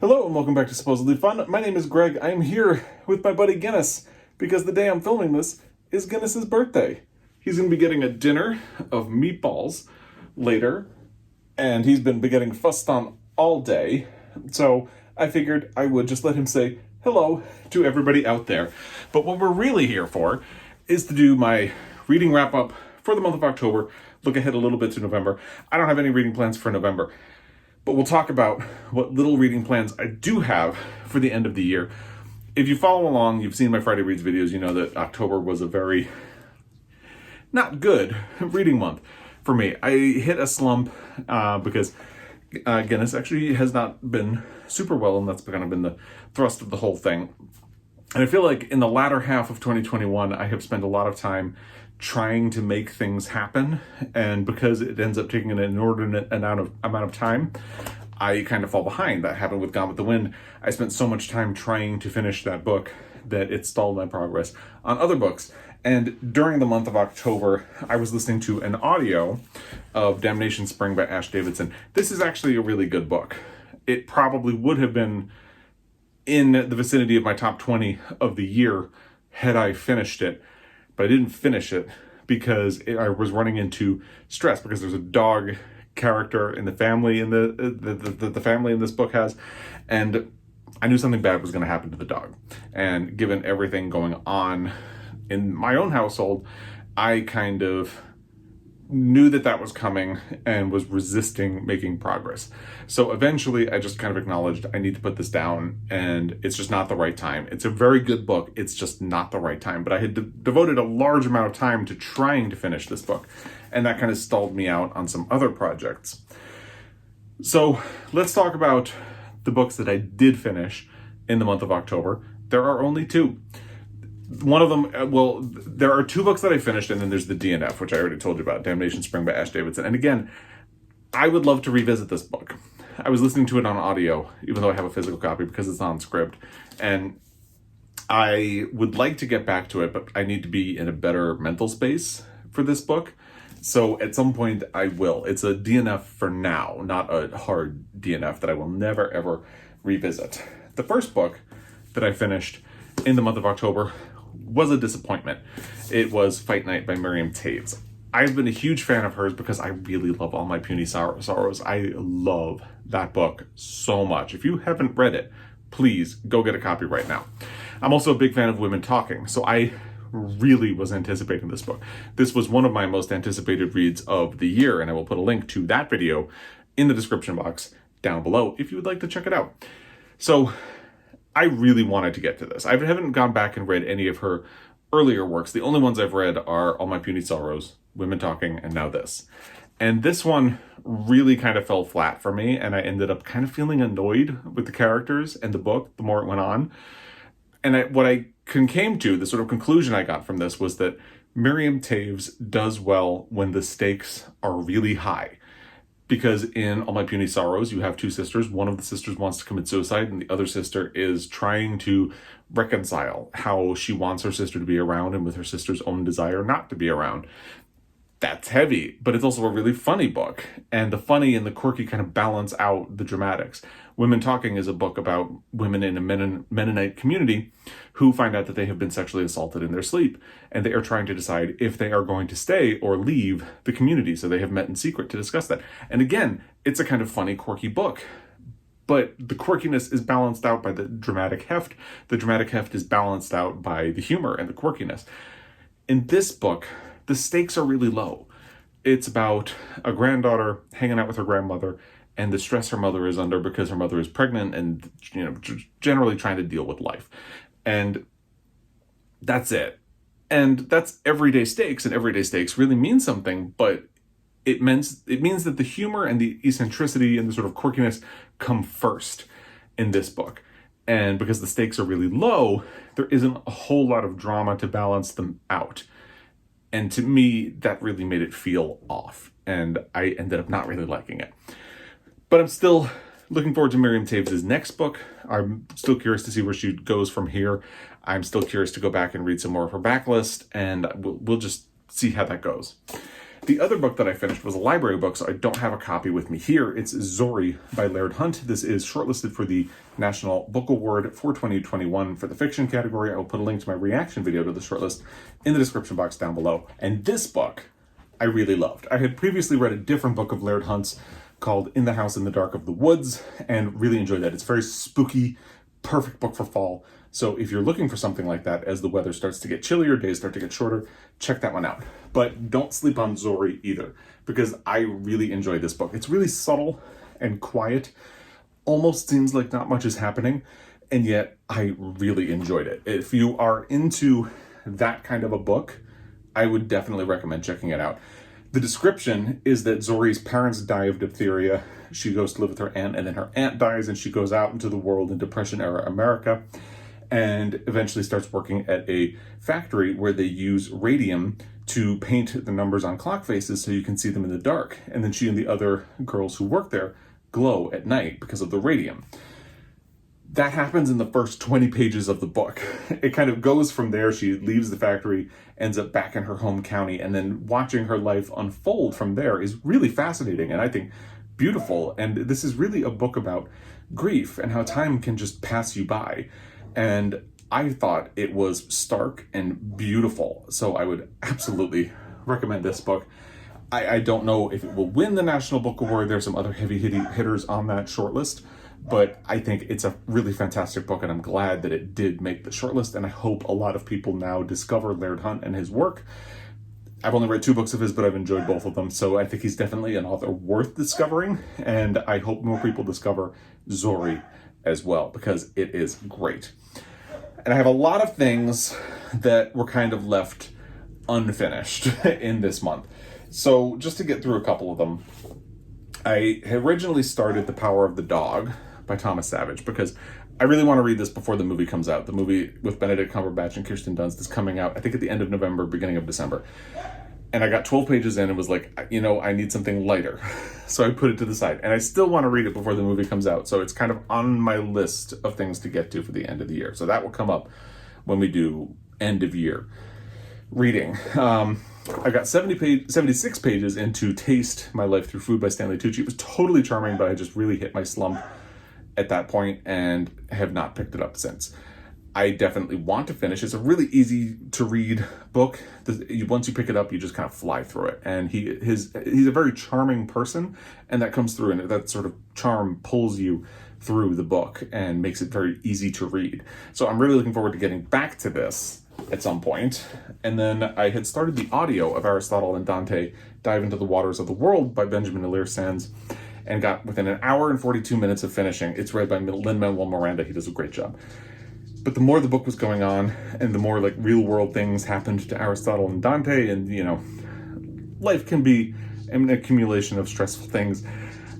Hello and welcome back to Supposedly Fun. My name is Greg. I'm here with my buddy Guinness because the day I'm filming this is Guinness's birthday. He's going to be getting a dinner of meatballs later, and he's been getting fussed on all day. So I figured I would just let him say hello to everybody out there. But what we're really here for is to do my reading wrap up for the month of October, look ahead a little bit to November. I don't have any reading plans for November, but we'll talk about what little reading plans I do have for the end of the year. If you follow along, you've seen my Friday Reads videos, you know that October was a very not good reading month for me. I hit a slump because Guinness actually has not been super well, and that's kind of been the thrust of the whole thing. And I feel like in the latter half of 2021, I have spent a lot of time trying to make things happen, and because it ends up taking an inordinate amount of time, I kind of fall behind. That happened with Gone with the Wind. I spent so much time trying to finish that book that it stalled my progress on other books. And during the month of October, I was listening to an audio of Damnation Spring by Davidson. This is actually a really good book. It probably would have been in the vicinity of my top 20 of the year had I finished it. But I didn't finish it because I was running into stress because there's a dog character in the family in the family in this book has, and I knew something bad was going to happen to the dog. And given everything going on in my own household, I kind of knew that was coming and was resisting making progress. So eventually I just kind of acknowledged I need to put this down, and it's just not the right time. It's a very good book. It's just not the right time. But I had devoted a large amount of time to trying to finish this book, and that kind of stalled me out on some other projects. So let's talk about the books that I did finish in the month of October. There are only two. One of them, there are two books that I finished, and then there's the DNF, which I already told you about, Damnation Spring by Davidson. And again, I would love to revisit this book. I was listening to it on audio, even though I have a physical copy because it's on script. And I would like to get back to it, but I need to be in a better mental space for this book. So at some point I will. It's a DNF for now, not a hard DNF that I will never, ever revisit. The first book that I finished in the month of October was a disappointment. It was Fight Night by Miriam Toews. I've been a huge fan of hers because I really love All My Puny Sorrows. I love that book so much. If you haven't read it, please go get a copy right now. I'm also a big fan of Women Talking, so I really was anticipating this book. This was one of my most anticipated reads of the year, and I will put a link to that video in the description box down below if you would like to check it out. So I really wanted to get to this. I haven't gone back and read any of her earlier works. The only ones I've read are All My Puny Sorrows, Women Talking, and now this. And this one really kind of fell flat for me, and I ended up kind of feeling annoyed with the characters and the book the more it went on. And what I came to, the sort of conclusion I got from this, was that Miriam Toews does well when the stakes are really high. Because in All My Puny Sorrows, you have two sisters. One of the sisters wants to commit suicide, and the other sister is trying to reconcile how she wants her sister to be around and with her sister's own desire not to be around. That's heavy, but it's also a really funny book. And the funny and the quirky kind of balance out the dramatics. Women Talking is a book about women in a Mennonite community who find out that they have been sexually assaulted in their sleep, and they are trying to decide if they are going to stay or leave the community. So they have met in secret to discuss that. And again, it's a kind of funny, quirky book. But the quirkiness is balanced out by the dramatic heft. The dramatic heft is balanced out by the humor and the quirkiness. In this book, the stakes are really low. It's about a granddaughter hanging out with her grandmother and the stress her mother is under because her mother is pregnant and, generally trying to deal with life. And that's it. And that's everyday stakes, and everyday stakes really mean something, but it means that the humor and the eccentricity and the sort of quirkiness come first in this book. And because the stakes are really low, there isn't a whole lot of drama to balance them out. And to me, that really made it feel off, and I ended up not really liking it. But I'm still looking forward to Miriam Toews' next book. I'm still curious to see where she goes from here. I'm still curious to go back and read some more of her backlist, and we'll just see how that goes. The other book that I finished was a library book, so I don't have a copy with me here. It's Zorrie by Laird Hunt. This is shortlisted for the National Book Award for 2021 for the fiction category. I will put a link to my reaction video to the shortlist in the description box down below. And this book I really loved. I had previously read a different book of Laird Hunt's called In the House in the Dark of the Woods and really enjoyed that. It's very spooky, perfect book for fall. So if you're looking for something like that as the weather starts to get chillier, days start to get shorter, check that one out. But don't sleep on Zorrie either, because I really enjoyed this book. It's really subtle and quiet, almost seems like not much is happening, and yet I really enjoyed it. If you are into that kind of a book, I would definitely recommend checking it out. The description is that Zorrie's parents die of diphtheria. She goes to live with her aunt, and then her aunt dies, and she goes out into the world in Depression-era America, and eventually starts working at a factory where they use radium to paint the numbers on clock faces so you can see them in the dark. And then she and the other girls who work there glow at night because of the radium. That happens in the first 20 pages of the book. It kind of goes from there. She leaves the factory, ends up back in her home county, and then watching her life unfold from there is really fascinating and I think beautiful. And this is really a book about grief and how time can just pass you by. And I thought it was stark and beautiful. So I would absolutely recommend this book. I don't know if it will win the National Book Award. There's some other heavy hitters on that shortlist, but I think it's a really fantastic book, and I'm glad that it did make the shortlist, and I hope a lot of people now discover Laird Hunt and his work. I've only read 2 books of his, but I've enjoyed both of them, so I think he's definitely an author worth discovering, and I hope more people discover Zorrie as well, because it is great. And I have a lot of things that were kind of left unfinished in this month. So just to get through a couple of them, I originally started The Power of the Dog by Thomas Savage because I really want to read this before the movie comes out. The movie with Benedict Cumberbatch and Kirsten Dunst is coming out, I think, at the end of November, beginning of December. And I got 12 pages in and was like, I need something lighter. So I put it to the side. And I still want to read it before the movie comes out. So it's kind of on my list of things to get to for the end of the year. So that will come up when we do end of year reading. I got 76 pages into Taste My Life Through Food by Stanley Tucci. It was totally charming, but I just really hit my slump at that point and have not picked it up since. I definitely want to finish. It's a really easy to read book. Once you pick it up, you just kind of fly through it. And he's a very charming person, and that comes through, and that sort of charm pulls you through the book and makes it very easy to read. So I'm really looking forward to getting back to this at some point. And then I had started the audio of Aristotle and Dante Dive into the Waters of the World by Benjamin Alire Sáenz, and got within an hour and 42 minutes of finishing. It's read by Lin-Manuel Miranda. He does a great job. But the more the book was going on, and the more like real world things happened to Aristotle and Dante, and life can be an accumulation of stressful things,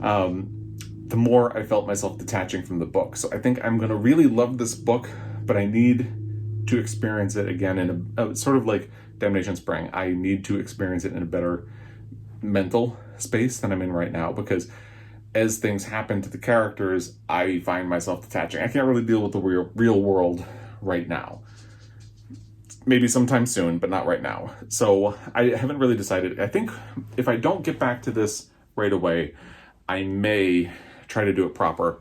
the more I felt myself detaching from the book. So I think I'm going to really love this book, but I need to experience it again in a sort of like Damnation Spring. I need to experience it in a better mental space than I'm in right now, because as things happen to the characters, I find myself detaching. I can't really deal with the real world right now. Maybe sometime soon, but not right now. So I haven't really decided. I think if I don't get back to this right away, I may try to do it proper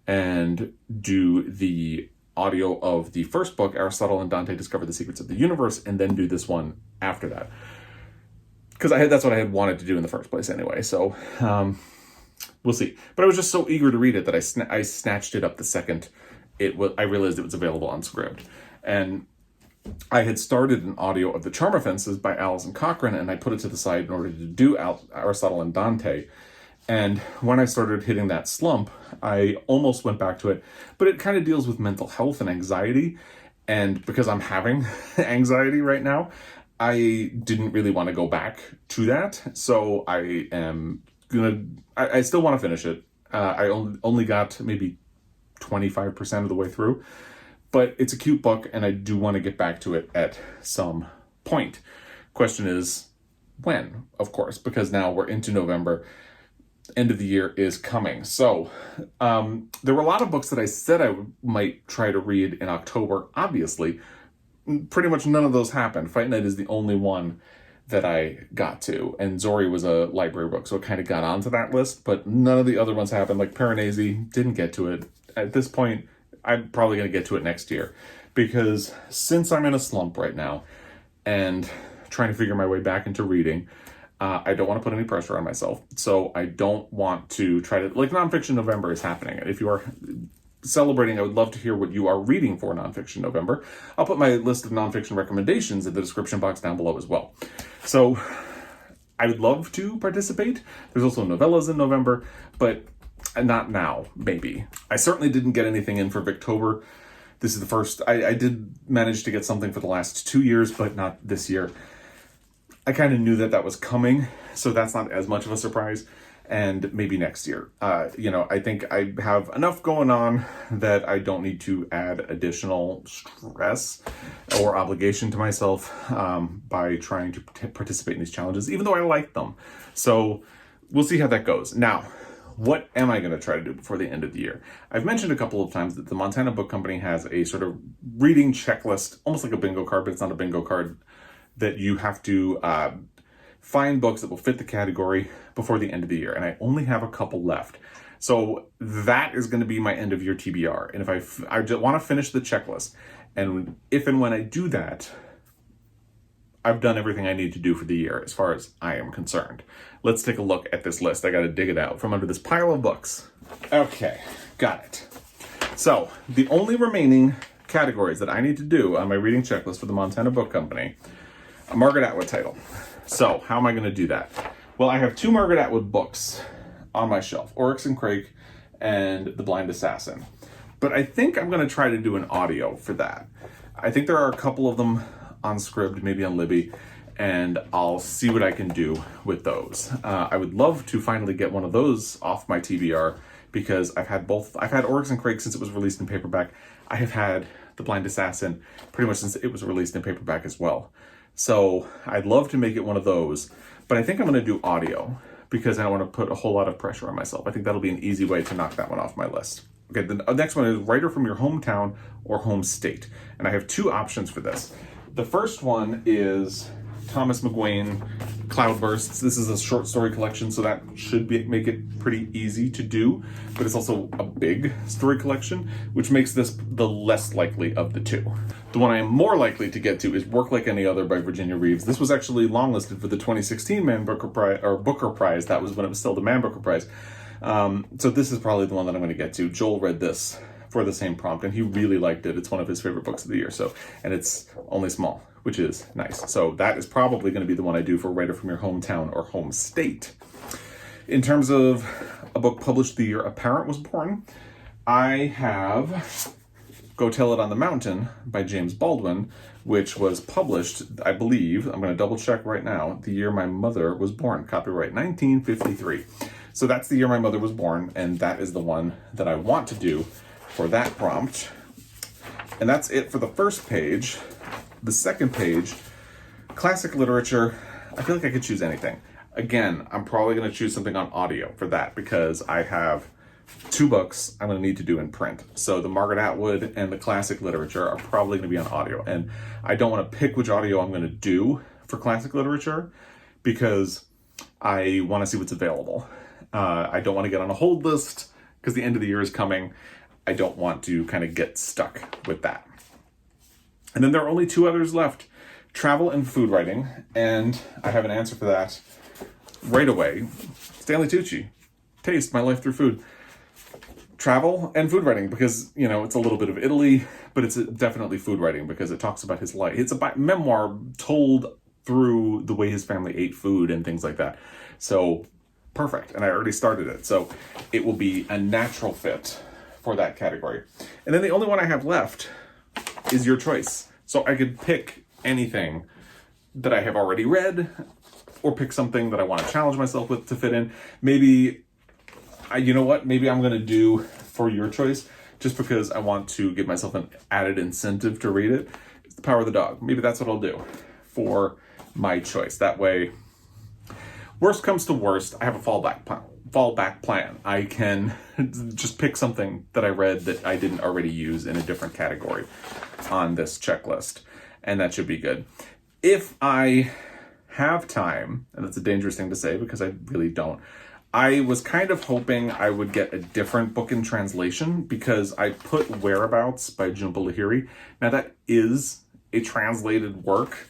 and do the audio of the first book, Aristotle and Dante Discover the Secrets of the Universe, and then do this one after that. Because that's what I had wanted to do in the first place anyway. So we'll see. But I was just so eager to read it that I snatched it up the second I realized it was available on Scribd. And I had started an audio of The Charm Offenses by Alison Cochrun, and I put it to the side in order to do Aristotle and Dante. And when I started hitting that slump, I almost went back to it. But it kind of deals with mental health and anxiety. And because I'm having anxiety right now, I didn't really want to go back to that. So I still want to finish it. I only got maybe 25% of the way through, but it's a cute book and I do want to get back to it at some point. Question is when, of course, because now we're into November. End of the year is coming. So there were a lot of books that I said I might try to read in October. Obviously, pretty much none of those happened. Fight Night is the only one that I got to, and Zorrie was a library book, so it kind of got onto that list, but none of the other ones happened. Like Piranesi, didn't get to it. At this point, I'm probably going to get to it next year, because since I'm in a slump right now and trying to figure my way back into reading, I don't want to put any pressure on myself. So I don't want to try to, like, Nonfiction November is happening. If you are celebrating, I would love to hear what you are reading for Nonfiction November. I'll put my list of nonfiction recommendations in the description box down below as well. So I would love to participate. There's also novellas in November, but not now, maybe. I certainly didn't get anything in for Victober. This is the first. I did manage to get something for the last 2 years, but not this year. I kind of knew that was coming, so that's not as much of a surprise. And maybe next year. I think I have enough going on that I don't need to add additional stress or obligation to myself by trying to participate in these challenges, even though I like them. So we'll see how that goes. Now, what am I going to try to do before the end of the year? I've mentioned a couple of times that the Montana Book Company has a sort of reading checklist, almost like a bingo card, but it's not a bingo card, that you have to find books that will fit the category before the end of the year. And I only have a couple left. So that is going to be my end of year TBR. And if I just want to finish the checklist. And if and when I do that, I've done everything I need to do for the year as far as I am concerned. Let's take a look at this list. I got to dig it out from under this pile of books. Okay, got it. So the only remaining categories that I need to do on my reading checklist for the Montana Book Company, a Margaret Atwood title. So how am I going to do that? Well, I have 2 Margaret Atwood books on my shelf, Oryx and Crake and The Blind Assassin. But I think I'm going to try to do an audio for that. I think there are a couple of them on Scribd, maybe on Libby, and I'll see what I can do with those. I would love to finally get one of those off my TBR, because I've had both. I've had Oryx and Crake since it was released in paperback. I have had The Blind Assassin pretty much since it was released in paperback as well. So I'd love to make it one of those, but I think I'm going to do audio because I don't want to put a whole lot of pressure on myself. I think that'll be an easy way to knock that one off my list. Okay, the next one is Writer from Your Hometown or Home State. And I have 2 options for this. The first one is Thomas McGuane, Cloudbursts. This is a short story collection, so that should make it pretty easy to do, but it's also a big story collection, which makes this the less likely of the 2. The one I am more likely to get to is Work Like Any Other by Virginia Reeves. This was actually longlisted for the 2016 Man Booker Prize, or Booker Prize. That was when it was still the Man Booker Prize. So this is probably the one that I'm going to get to. Joel read this for the same prompt, and he really liked it. It's one of his favorite books of the year. So, and it's only small, which is nice. So that is probably going to be the one I do for Writer from Your Hometown or Home State. In terms of a book published the year a parent was born, I have Go Tell It on the Mountain by James Baldwin, which was published, I believe, I'm going to double check right now, the year my mother was born, copyright 1953. So that's the year my mother was born, and that is the one that I want to do for that prompt. And that's it for the first page. The second page, classic literature. I feel like I could choose anything. Again, I'm probably going to choose something on audio for that because I have 2 books I'm going to need to do in print. So the Margaret Atwood and the classic literature are probably going to be on audio. And I don't want to pick which audio I'm going to do for classic literature because I want to see what's available. I don't want to get on a hold list because the end of the year is coming. I don't want to kind of get stuck with that. And then there are only 2 others left, travel and food writing. And I have an answer for that right away. Stanley Tucci, Taste, My Life Through Food. Travel and food writing because, it's a little bit of Italy, but it's definitely food writing because it talks about his life. It's a memoir told through the way his family ate food and things like that. So perfect. And I already started it. So it will be a natural fit for that category. And then the only one I have left is your choice. So I could pick anything that I have already read or pick something that I want to challenge myself with to fit in. Maybe, maybe I'm going to do for your choice just because I want to give myself an added incentive to read it. It's The Power of the Dog. Maybe that's what I'll do for my choice. That way, worst comes to worst, I have a fallback plan. I can just pick something that I read that I didn't already use in a different category on this checklist, and that should be good. If I have time, and that's a dangerous thing to say because I really don't, I was kind of hoping I would get a different book in translation because I put Whereabouts by Jhumpa Lahiri. Now that is a translated work,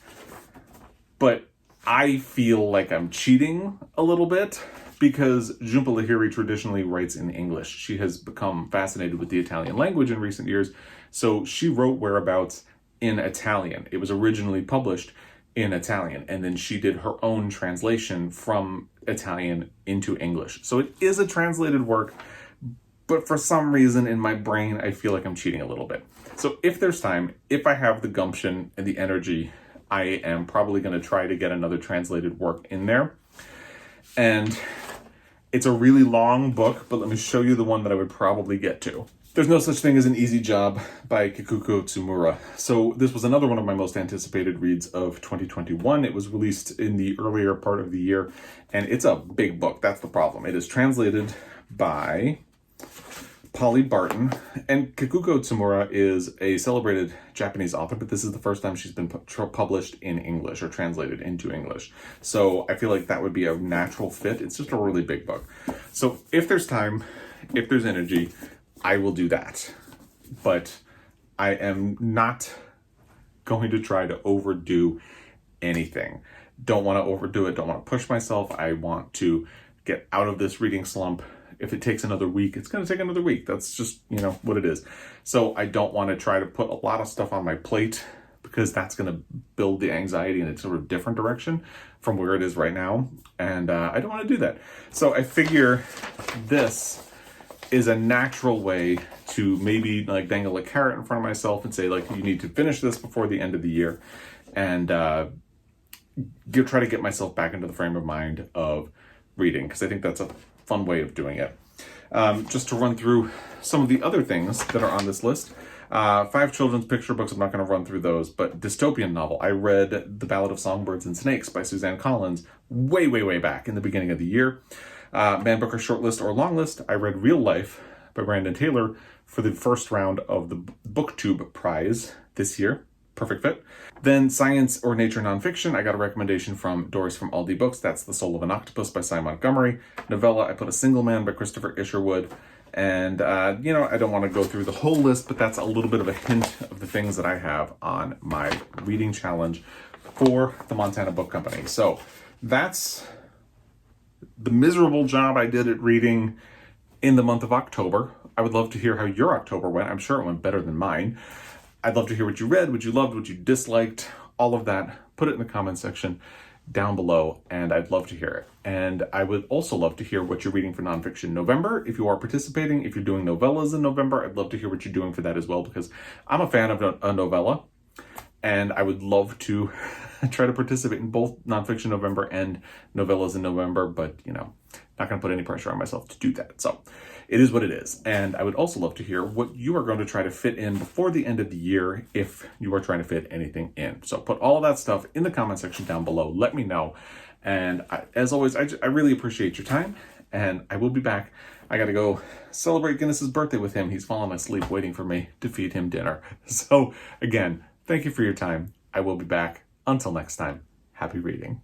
but I feel like I'm cheating a little bit because Jhumpa Lahiri traditionally writes in English. She has become fascinated with the Italian language in recent years, so she wrote Whereabouts in Italian. It was originally published in Italian, and then she did her own translation from Italian into English. So it is a translated work, but for some reason in my brain, I feel like I'm cheating a little bit. So if there's time, if I have the gumption and the energy, I am probably going to try to get another translated work in there. And it's a really long book, but let me show you the one that I would probably get to. There's No Such Thing as an Easy Job by Kikuko Tsumura. So this was another one of my most anticipated reads of 2021. It was released in the earlier part of the year, and it's a big book. That's the problem. It is translated by Polly Barton, and Kikuko Tsumura is a celebrated Japanese author, but this is the first time she's been published in English or translated into English. So I feel like that would be a natural fit. It's just a really big book. So if there's time, if there's energy, I will do that. But I am not going to try to overdo anything. Don't want to overdo it. Don't want to push myself. I want to get out of this reading slump. If it takes another week, it's going to take another week. That's just, what it is. So I don't want to try to put a lot of stuff on my plate because that's going to build the anxiety in a sort of different direction from where it is right now. And I don't want to do that. So I figure this is a natural way to maybe like dangle a carrot in front of myself and say like, you need to finish this before the end of the year, and try to get myself back into the frame of mind of reading, because I think that's a fun way of doing it. Just to run through some of the other things that are on this list. 5 children's picture books, I'm not going to run through those, but dystopian novel. I read The Ballad of Songbirds and Snakes by Suzanne Collins way back in the beginning of the year. Man Booker shortlist or long list, I read Real Life by Brandon Taylor for the first round of the BookTube prize this year. Perfect fit. Then science or nature nonfiction, I got a recommendation from Doris from Aldi Books. That's The Soul of an Octopus by Cy Montgomery. Novella, I put A Single Man by Christopher Isherwood. And, I don't want to go through the whole list, but that's a little bit of a hint of the things that I have on my reading challenge for the Montana Book Company. So that's the miserable job I did at reading in the month of October. I would love to hear how your October went. I'm sure it went better than mine. I'd love to hear what you read, what you loved, what you disliked, all of that. Put it in the comment section down below, and I'd love to hear it. And I would also love to hear what you're reading for nonfiction November. If you are participating, if you're doing novellas in November, I'd love to hear what you're doing for that as well, because I'm a fan of a novella, and I would love to try to participate in both nonfiction November and novellas in November, but, not going to put any pressure on myself to do that. So it is what it is. And I would also love to hear what you are going to try to fit in before the end of the year, if you are trying to fit anything in. So put all of that stuff in the comment section down below. Let me know. And as always, I really appreciate your time, and I will be back. I got to go celebrate Guinness's birthday with him. He's fallen asleep waiting for me to feed him dinner. So again, thank you for your time. I will be back. Until next time, happy reading.